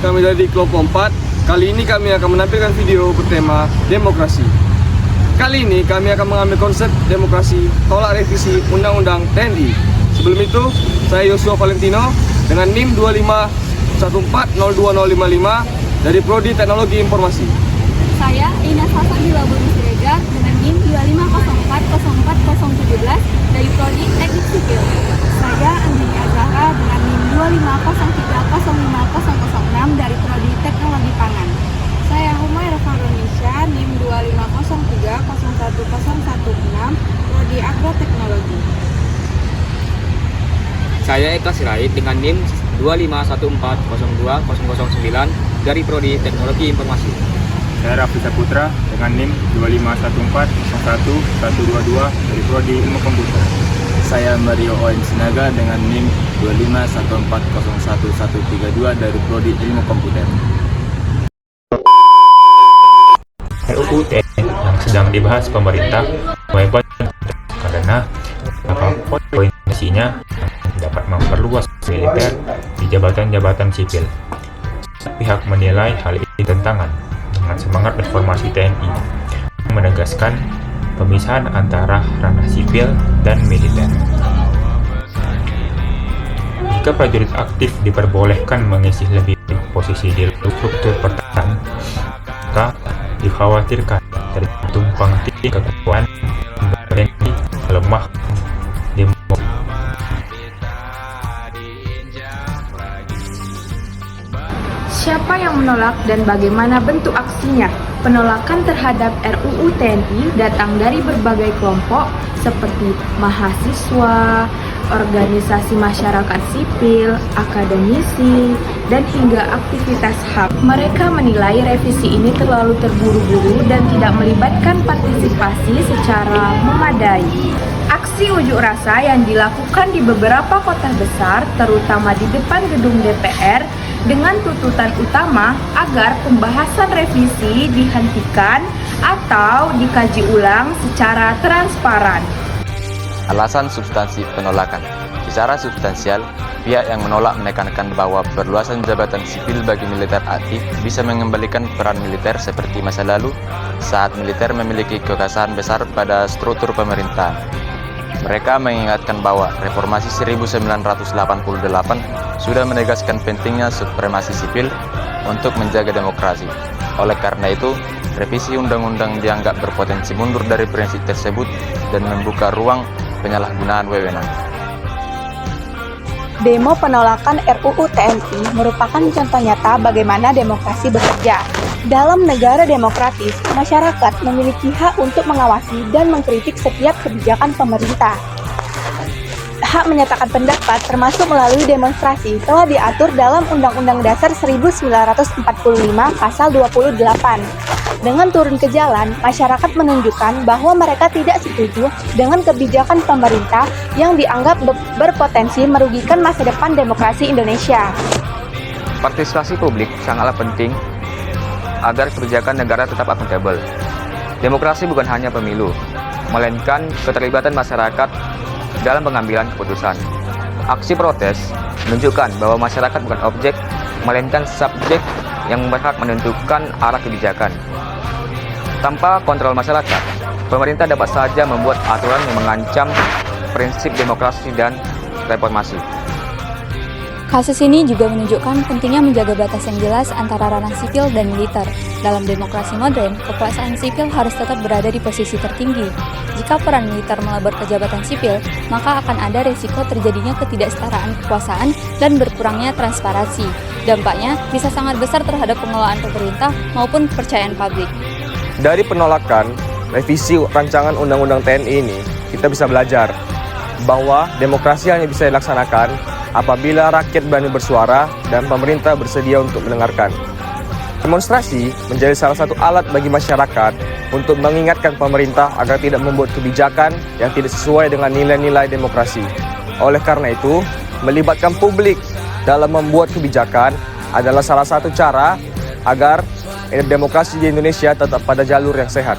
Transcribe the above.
kami dari kelompok 4. Kali ini kami akan menampilkan video bertema demokrasi. Kali ini kami akan mengambil konsep demokrasi, tolak revisi Undang-Undang TNI. Sebelum itu, saya Yosua Valentino dengan NIM 251402055 dari Prodi Teknologi Informasi. Saya Ina Salsabila Siregar dengan NIM 250404017 dari Prodi Teknik Sipil. Saya Andini Azahra dengan NIM 250305006 dari Prodi Teknologi Pangan. Saya Humaira Faronisha, NIM 250301016 Prodi Agroteknologi. Saya Eka Sirait dengan NIM 251402009 dari Prodi Teknologi Informasi. Saya Raffi Saputra dengan NIM 251401122 dari Prodi Ilmu Komputer. Saya Mario Oen Sinaga dengan NIM 251401132 dari Prodi Ilmu Komputer. RUU TNI yang sedang dibahas pemerintah karena poin isinya dapat memperluas militer di jabatan-jabatan sipil. Pihak menilai hal ini tentangan dengan semangat reformasi TNI, menegaskan pemisahan antara ranah sipil dan militer. Jika prajurit aktif diperbolehkan mengisi lebih posisi di struktur pertahanan, maka dikhawatirkan terjadi tumpang tindih kekuatan TNI lemah demokrasi. Siapa yang menolak dan bagaimana bentuk aksinya? Penolakan terhadap RUU TNI datang dari berbagai kelompok seperti mahasiswa, organisasi masyarakat sipil, akademisi, dan hingga aktivitas HAM. Mereka menilai revisi ini terlalu terburu-buru dan tidak melibatkan partisipasi secara memadai. Aksi unjuk rasa yang dilakukan di beberapa kota besar, terutama di depan gedung DPR, dengan tuntutan utama agar pembahasan revisi dihentikan atau dikaji ulang secara transparan. Alasan substansi penolakan. Secara substansial, pihak yang menolak menekankan bahwa perluasan jabatan sipil bagi militer aktif bisa mengembalikan peran militer seperti masa lalu saat militer memiliki kekuasaan besar pada struktur pemerintahan. Mereka mengingatkan bahwa reformasi 1988 sudah menegaskan pentingnya supremasi sipil untuk menjaga demokrasi. Oleh karena itu, revisi undang-undang dianggap berpotensi mundur dari prinsip tersebut dan membuka ruang penyalahgunaan wewenang. Demo penolakan RUU TNI merupakan contoh nyata bagaimana demokrasi bekerja. Dalam negara demokratis, masyarakat memiliki hak untuk mengawasi dan mengkritik setiap kebijakan pemerintah. Hak menyatakan pendapat termasuk melalui demonstrasi telah diatur dalam Undang-Undang Dasar 1945 Pasal 28. Dengan turun ke jalan, masyarakat menunjukkan bahwa mereka tidak setuju dengan kebijakan pemerintah yang dianggap berpotensi merugikan masa depan demokrasi Indonesia. Partisipasi publik sangatlah penting agar kebijakan negara tetap akuntabel. Demokrasi bukan hanya pemilu, melainkan keterlibatan masyarakat dalam pengambilan keputusan. Aksi protes menunjukkan bahwa masyarakat bukan objek, melainkan subjek yang berhak menentukan arah kebijakan. Tanpa kontrol masyarakat, pemerintah dapat saja membuat aturan yang mengancam prinsip demokrasi dan reformasi. Kasus ini juga menunjukkan pentingnya menjaga batas yang jelas antara ranah sipil dan militer. Dalam demokrasi modern, kekuasaan sipil harus tetap berada di posisi tertinggi. Jika peran militer melebar ke jabatan sipil, maka akan ada risiko terjadinya ketidaksetaraan kekuasaan dan berkurangnya transparansi. Dampaknya bisa sangat besar terhadap pengelolaan pemerintah maupun kepercayaan publik. Dari penolakan revisi rancangan Undang-Undang TNI ini, kita bisa belajar bahwa demokrasi hanya bisa dilaksanakan apabila rakyat berani bersuara dan pemerintah bersedia untuk mendengarkan. Demonstrasi menjadi salah satu alat bagi masyarakat untuk mengingatkan pemerintah agar tidak membuat kebijakan yang tidak sesuai dengan nilai-nilai demokrasi. Oleh karena itu, melibatkan publik dalam membuat kebijakan adalah salah satu cara agar demokrasi di Indonesia tetap pada jalur yang sehat.